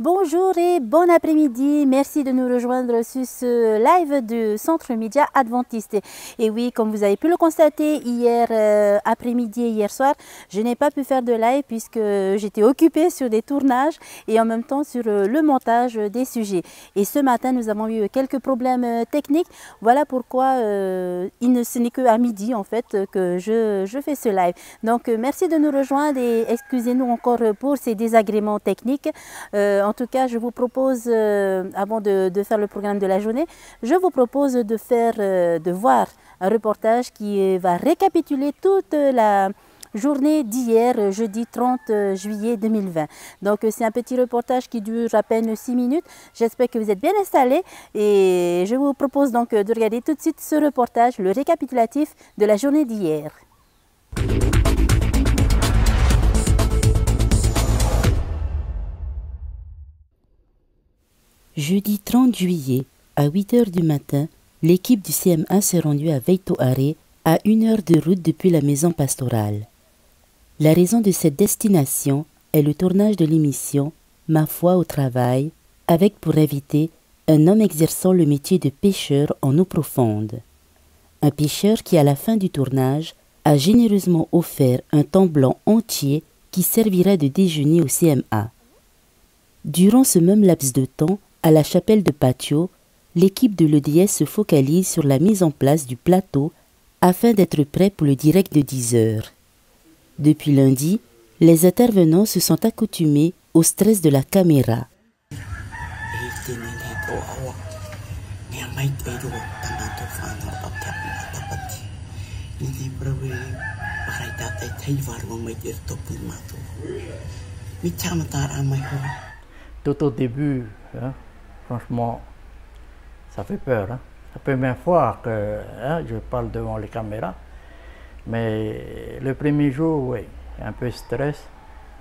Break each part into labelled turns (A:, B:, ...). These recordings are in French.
A: Bonjour et bon après-midi. Merci de nous rejoindre sur ce live du Centre Média Adventiste. Et oui, comme vous avez pu le constater hier après-midi et hier soir, je n'ai pas pu faire de live puisque j'étais occupée sur des tournages et en même temps sur le montage des sujets. Et ce matin, nous avons eu quelques problèmes techniques. Voilà pourquoi ce n'est qu'à midi en fait que je fais ce live. Donc merci de nous rejoindre et excusez-nous encore pour ces désagréments techniques. En tout cas, je vous propose, avant de faire le programme de la journée, je vous propose de voir un reportage qui va récapituler toute la journée d'hier, jeudi 30 juillet 2020. Donc, c'est un petit reportage qui dure à peine 6 minutes. J'espère que vous êtes bien installés et je vous propose donc de regarder tout de suite ce reportage, le récapitulatif de la journée d'hier.
B: Jeudi 30 juillet, à 8 h du matin, l'équipe du CM1 s'est rendue à Veitoare, à 1 heure de route depuis la maison pastorale. La raison de cette destination est le tournage de l'émission « Ma foi au travail », avec pour invité un homme exerçant le métier de pêcheur en eau profonde. Un pêcheur qui, à la fin du tournage, a généreusement offert un temps blanc entier qui servira de déjeuner au CM1. Durant ce même laps de temps, à la chapelle de Patio, l'équipe de l'EDS se focalise sur la mise en place du plateau afin d'être prêt pour le direct de 10 heures. Depuis lundi, les intervenants se sont accoutumés au stress de la caméra.
C: Tout au début, hein, franchement, ça fait peur. Hein. La première fois que je parle devant les caméras, mais le premier jour, oui, un peu stress.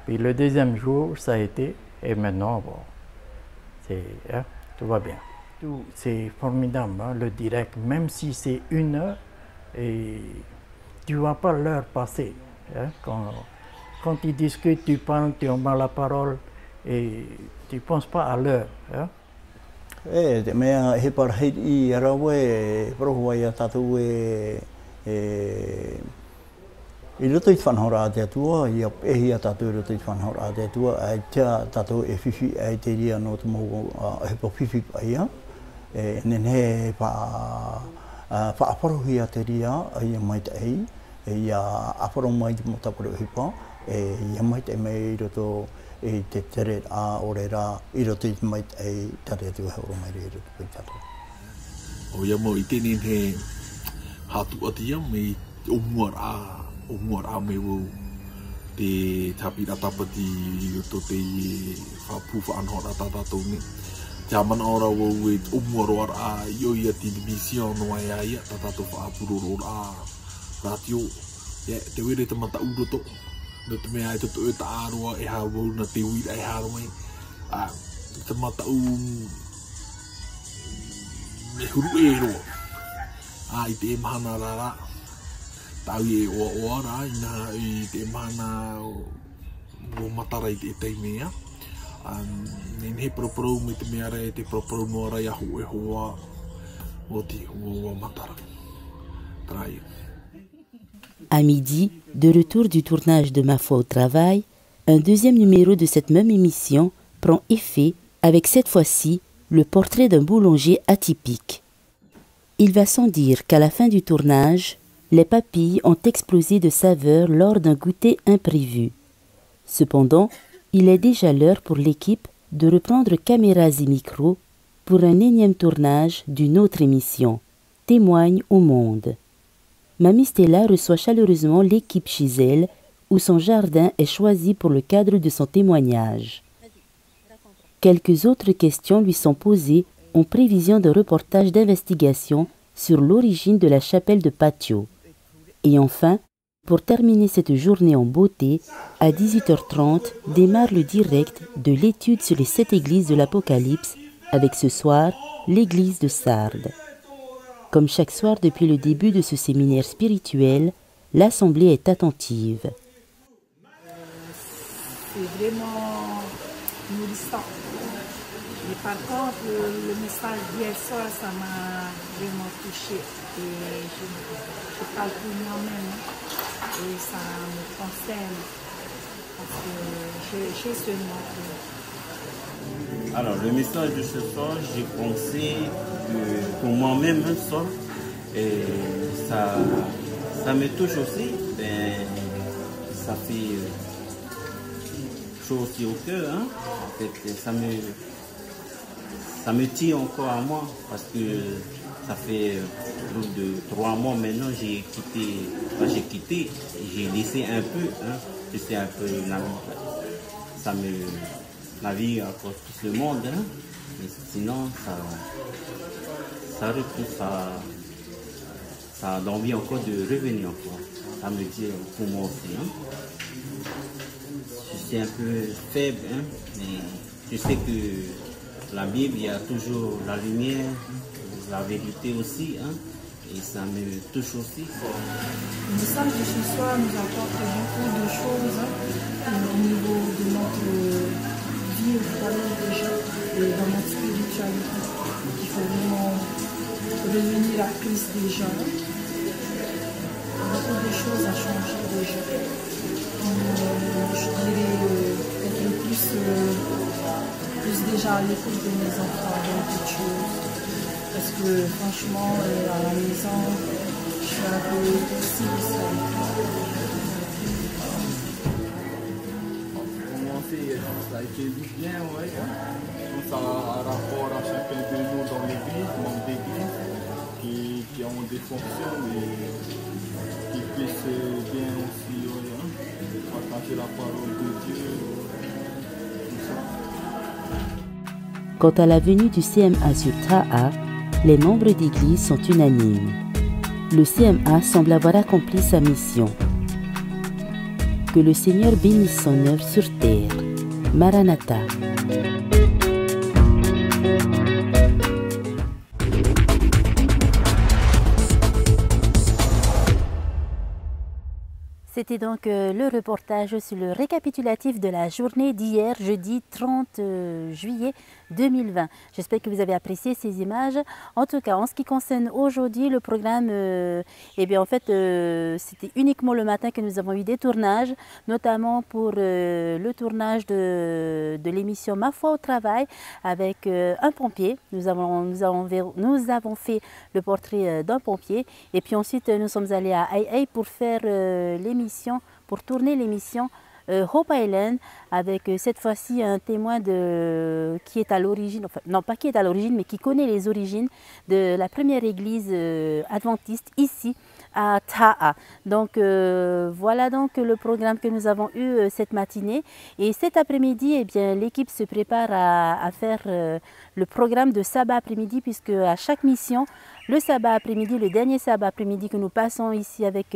C: Puis le deuxième jour, ça a été, et maintenant, bon, tout va bien. C'est formidable, hein, le direct, même si c'est 1 heure, et tu ne vois pas l'heure passer. Hein, quand tu discutes, tu parles, tu en prends la parole, et tu ne penses pas à l'heure. Hein.
D: Mais he par hei I arawe prohua ia tatu I roto I whanhora a te atua, I a tatu roto I whanhora a te atua, ai tea tatu e whiwhi ai te ria no te mogo he pa whiwhi pa ia, nen he pa aporohi a te ria ai a mai te ei, I a aporo mai te motaporo hipa, I a mai te mei roto I te tere a ore rā, I roto I mai te tere atu hauro mai re roto pai tatu.
E: O ia mo I tēnei he hatu atia me umuar a me wau te tapira tapati I roto te whapuwha anhora tātātou me. Te amana ora wau e umuar a I o ia television no ai aia tātātou whaapuroro a ratio. Te were te mata uroto. No te mea e toto e ta aroa e hawau na te uira e haromai. Te mata me huru e roa. I te mahana rara. Tau e oa rā, I te mahana o matara I te mea. Nen he proporou me te mea rai, te proporou noa rai aho e hoa o te hoa matara. Trai.
B: À midi, de retour du tournage de Ma foi au travail, un deuxième numéro de cette même émission prend effet avec cette fois-ci le portrait d'un boulanger atypique. Il va sans dire qu'à la fin du tournage, les papilles ont explosé de saveur lors d'un goûter imprévu. Cependant, il est déjà l'heure pour l'équipe de reprendre caméras et micros pour un énième tournage d'une autre émission, Témoigne au monde. Mamie Stella reçoit chaleureusement l'équipe chez elle, où son jardin est choisi pour le cadre de son témoignage. Quelques autres questions lui sont posées en prévision d'un reportage d'investigation sur l'origine de la chapelle de Patio. Et enfin, pour terminer cette journée en beauté, à 18h30 démarre le direct de l'étude sur les 7 églises de l'Apocalypse, avec ce soir l'église de Sardes. Comme chaque soir depuis le début de ce séminaire spirituel, l'assemblée est attentive.
F: C'est vraiment nourrissant. Et par contre, le message d'hier soir, ça m'a vraiment touché. Et je parle pour moi-même et ça me concerne parce que j'ai ce mot.
G: Alors, le message de ce soir, j'ai pensé que pour moi-même, et ça me touche aussi. Ça fait chaud aussi au cœur. Hein. En fait, ça me tire encore à moi parce que ça fait plus de 3 mois maintenant j'ai quitté, j'ai laissé un peu, hein, laissé un peu ça me navigue encore tout le monde, hein, mais sinon ça retrouve ça a envie encore de revenir encore, ça me dit pour moi aussi. Hein. Je suis un peu faible, hein, mais je sais que la Bible, il y a toujours la lumière, la vérité aussi, hein, et ça me touche aussi.
F: Le message de ce soir nous apporte beaucoup de choses au niveau de notre vie au foyer déjà et dans notre spiritualité. Il faut vraiment revenir à Christ déjà. Beaucoup de choses à changer déjà. Je dirais être plus déjà à l'écoute de mes enfants dans toutes choses. Parce que franchement, à la maison, je suis un peu toxique.
E: Ça a été bien, ouais. Ça a rapport à chacun de nous dans l'église, membres d'église, qui ont des fonctions et qui puissent bien aussi partager la parole de Dieu. Tout ça.
B: Quant à la venue du CMA sur Ta'a, les membres d'église sont unanimes. Le CMA semble avoir accompli sa mission. Que le Seigneur bénisse son œuvre sur terre. Maranatha.
A: C'était donc le reportage sur le récapitulatif de la journée d'hier, jeudi 30 juillet 2020. J'espère que vous avez apprécié ces images. En tout cas, en ce qui concerne aujourd'hui le programme, eh bien en fait, c'était uniquement le matin que nous avons eu des tournages, notamment pour le tournage de l'émission Ma foi au travail avec un pompier. Nous avons fait le portrait d'un pompier et puis ensuite nous sommes allés à Ai pour faire pour tourner l'émission Hope Island avec cette fois-ci un témoin qui est à l'origine, enfin non pas qui est à l'origine mais qui connaît les origines de la première église adventiste ici à Ta'a. Donc voilà donc le programme que nous avons eu cette matinée et cet après-midi eh bien l'équipe se prépare à faire le programme de sabbat après-midi puisque à chaque mission le sabbat après-midi, le dernier sabbat après-midi que nous passons ici avec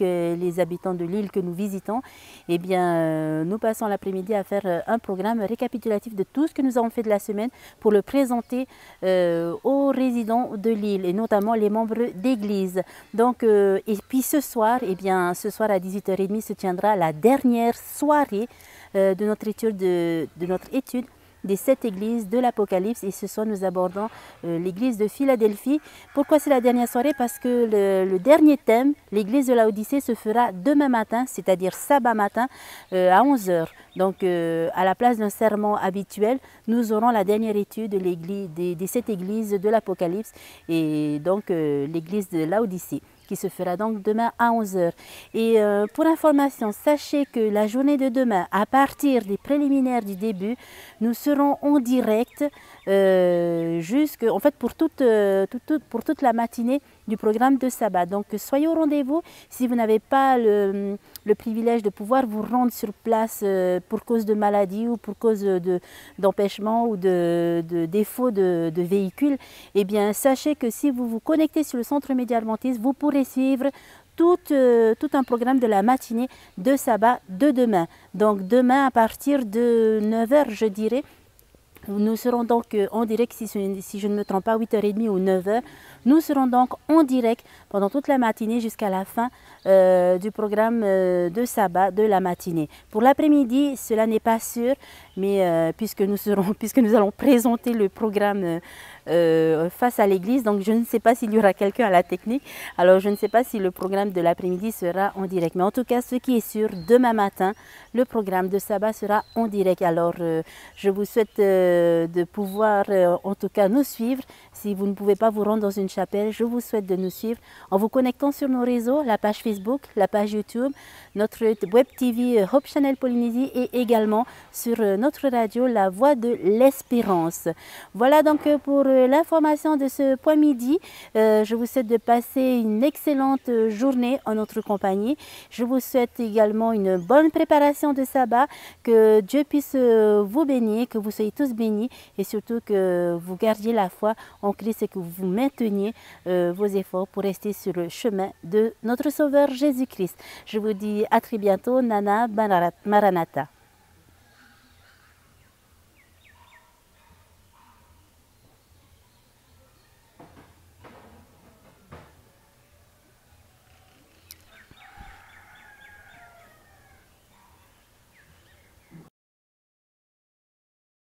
A: les habitants de l'île que nous visitons, eh bien, nous passons l'après-midi à faire un programme récapitulatif de tout ce que nous avons fait de la semaine pour le présenter aux résidents de l'île et notamment les membres d'église. Donc, et puis ce soir, eh bien, ce soir à 18h30 se tiendra la dernière soirée de notre étude des 7 églises de l'Apocalypse et ce soir nous abordons l'église de Philadelphie. Pourquoi c'est la dernière soirée? Parce que le dernier thème, l'église de Laodicée, se fera demain matin, c'est-à-dire sabbat matin à 11h. Donc à la place d'un sermon habituel, nous aurons la dernière étude des 7 églises de l'Apocalypse et donc l'église de Laodicée, qui se fera donc demain à 11h. Et pour information, sachez que la journée de demain, à partir des préliminaires du début, nous serons en direct en fait pour toute la matinée du programme de sabbat. Donc soyez au rendez-vous. Si vous n'avez pas le privilège de pouvoir vous rendre sur place pour cause de maladie ou pour cause d'empêchement ou de défaut de véhicule, eh bien sachez que si vous vous connectez sur le Centre Média Adventiste, vous pourrez suivre tout un programme de la matinée de sabbat de demain. Donc demain à partir de 9h je dirais, nous serons donc en direct, si je ne me trompe pas, 8h30 ou 9h Nous serons donc en direct pendant toute la matinée jusqu'à la fin du programme de sabbat de la matinée. Pour l'après-midi, cela n'est pas sûr, mais puisque nous allons présenter le programme face à l'église, donc je ne sais pas s'il y aura quelqu'un à la technique, alors je ne sais pas si le programme de l'après-midi sera en direct, mais en tout cas ce qui est sûr, demain matin le programme de sabbat sera en direct. Alors je vous souhaite de pouvoir en tout cas nous suivre. Si vous ne pouvez pas vous rendre dans une chapelle, je vous souhaite de nous suivre en vous connectant sur nos réseaux, la page Facebook, la page YouTube, notre web TV Hope Channel Polynésie et également sur notre radio La Voix de l'Espérance. Voilà donc pour l'information de ce point midi. Je vous souhaite de passer une excellente journée en notre compagnie. Je vous souhaite également une bonne préparation de sabbat, que Dieu puisse vous bénir, que vous soyez tous bénis et surtout que vous gardiez la foi en Christ et que vous mainteniez vos efforts pour rester sur le chemin de notre Sauveur Jésus-Christ. Je vous dis à très bientôt. Nana Maranatha.